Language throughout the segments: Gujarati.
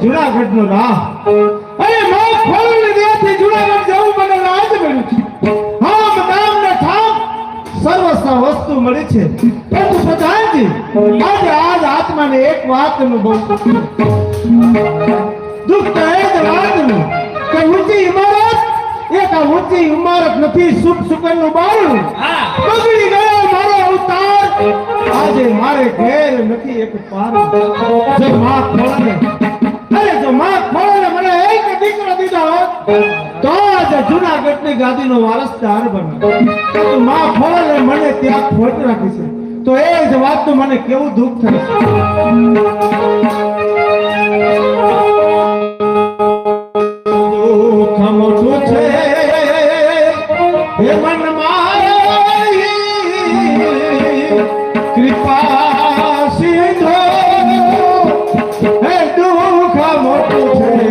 જુનાગઢ નો રાહ અરે મોખ ખોલની દેથી જુનાગઢ જવું મને રાજ મળ્યું છે હામ નામ ને ઠામ સર્વસ્વ વસ્તુ મળી છે પરંતુ પ્રધાનજી આજે આત્માને એક વાતનું બહુ દુઃખ તો એ જ વાતનું કે ઊંચી ઇમારત એક આ ઊંચી ઇમારત નથી સુખ સુકનનું બારણું બગડી ગયો મારો અવતાર આજે મારે ઘેર નથી એક પાર જો માં ખોળને અરે જો માં ખોળને મને એક દીકરો દીધો તો આજે જુનાગઢની ગાદીનો વારસદાર બને તો માં ખોળને મને ત્યાં ખોટ રાખી છે તો એ જ વાતનું મને કેવું દુઃખ થાય દુઃખ મોટું છે હે મન મારી કૃપા સિંધો હે દુઃખ મોટું છે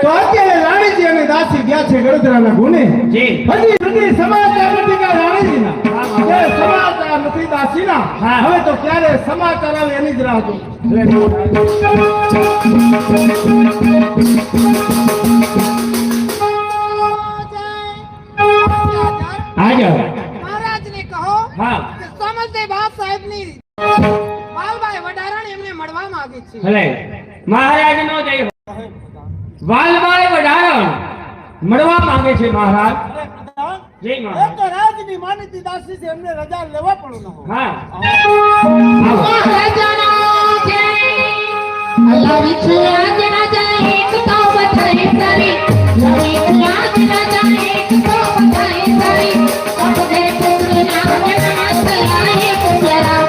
તો અત્યારે રાણીજી અને દાસી ગયા છે ગળદરાના ગુને હજી સુધી સમાચાર નથી કે રાણીજીના સમાચાર નથી દાસીના હવે તો ક્યારે સમાચાર આવે એની જ રાહ જો મહારાજને કહો કે સમજદે બાપ સાહેબની વાલભાઈ વડારાણી એમને મળવા માંગે છે ભલે મહારાજનો જય વાલભાઈ વડારણ મળવા માંગે છે મહારાજ જય એ મહારાજ તો રાજની માનીતી દાસી છે, એમને રજા લેવા પણ ન હોય. હા મહારાજાનો જય લાવી છે આજ રાજા એક તો બધાય સારી લાવી છે આજ રાજા એક તો બધાય સારી આપને પુત્રના જન્મ થયા હે પુત્રા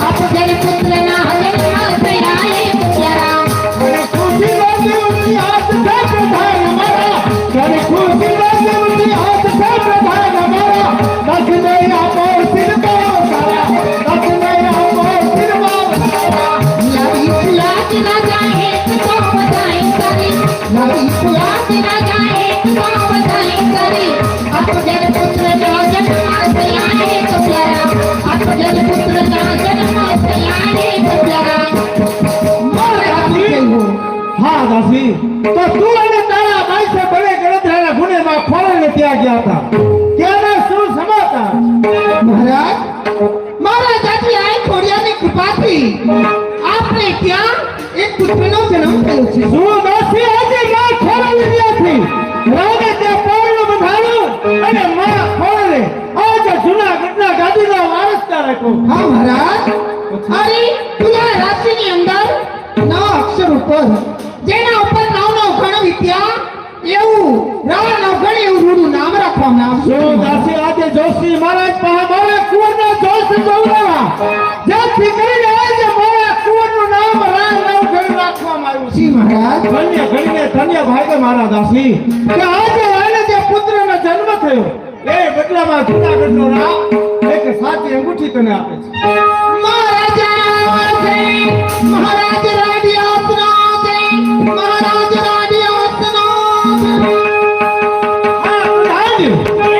આપને પુત્રના જન્મ થયા હે પુત્રા અને ખુશી વાગે ઉની હાથ સાથ થાય મારા, અને ખુશી વાગે ઉની હાથ સાથ થાય મારા, દસને આપો સિરબાવ સારા, દસને આપો સિરબાવ સારા. લાવી છે આજ રાજા એક તો બધાય સારી લાવી છે આજ રાજા એક તો બધાય સારી આપને પુત્રના જન્મ થયા હે પુત્રા આપને પુત્રના જન્મ થયા હે પુત્રા હા દાસી, તો તું અને તારા ભાઈ છે બને ગણતરીના ગુનેમાં ખોળાને ત્યાં ગયા હતા, ત્યાંના શું સમાચાર? મહારાજ મારા જાતિ આઈ ખોડિયાની કૃપાથી આપને ત્યાં એક પુત્રનો જન્મ થયો છે શું દાસી આજે માં ખોળાને ત્યાંથી રામે ત્યાં પૌર્ણ બંધાવ્યું અને માં ખોળાને આજે જૂનાગઢના ગાદીનો વારસદાર રાખ્યો. હા મહારાજ અરે તુલા રાશિની અંદર 9 અક્ષર ઉપર જેના ઉપર 9 ગણ વિદ્યા એવું રાવણ ગણ એવું રૂડું નામ રાખવામાં શું આવ્યું દાસી આજે જોશી મહારાજ પાસે મારે કુંવરના જોશ જોવડાવા, જેથી કરીને આજે મારા કુંવરનું નામ રામ કરી રાખવામાં આવ્યું છે. જી મહારાજ ધન્ય ઘડીને ધન્ય ભાગે મારા દાસી કે આજે એને જે પુત્રનો જન્મ થયો એ બદલામાં જૂનાગઢનો રામ એક સાચી અંગૂઠી તને આપે છે. મહારાજ રાડિયાસનો જય મહારાજ રાડિયાસનો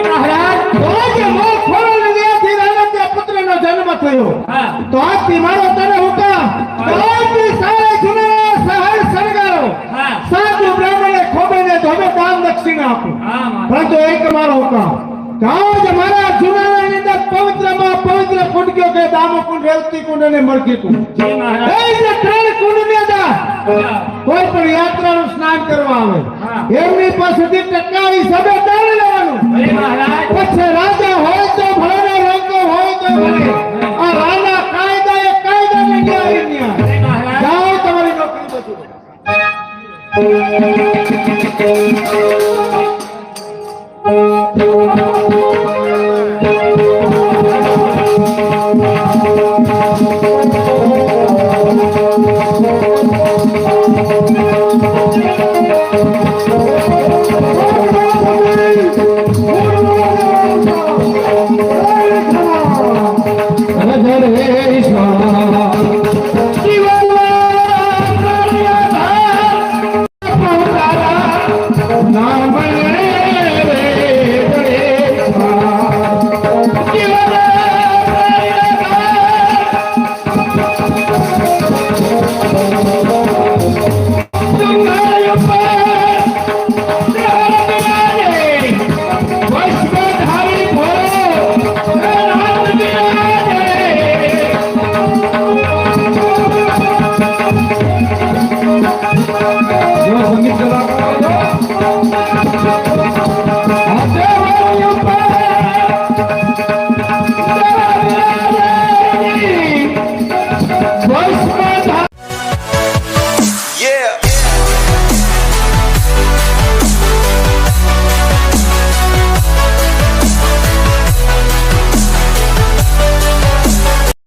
મહારાજ આજે મો ખોળાને ત્યાંથી રામે જે પુત્રનો જન્મ થયો, હા તો આજથી મારો તને હુકમ કે આજથી સારે જૂના સહાય સરગારો હા સાધુ બ્રાહ્મણે ખોબેને ધોબે દાન દક્ષિણા આપો. હા મહારાજ પરંતુ એક મારો હુકમ કે આજ મારા જૂનાની અંદર પવિત્રમાં પવિત્ર કુંડ કયો કે દામો કુંડ, રેવતી કુંડ અને મરઘી કુંડ, જય મહારાજ એ જે 3 કુંડની અંદર હા કોઈ પણ યાત્રાનું સ્નાન કરવા આવે હા. એમની પાસેથી ટકાવી સભે દાન લેવા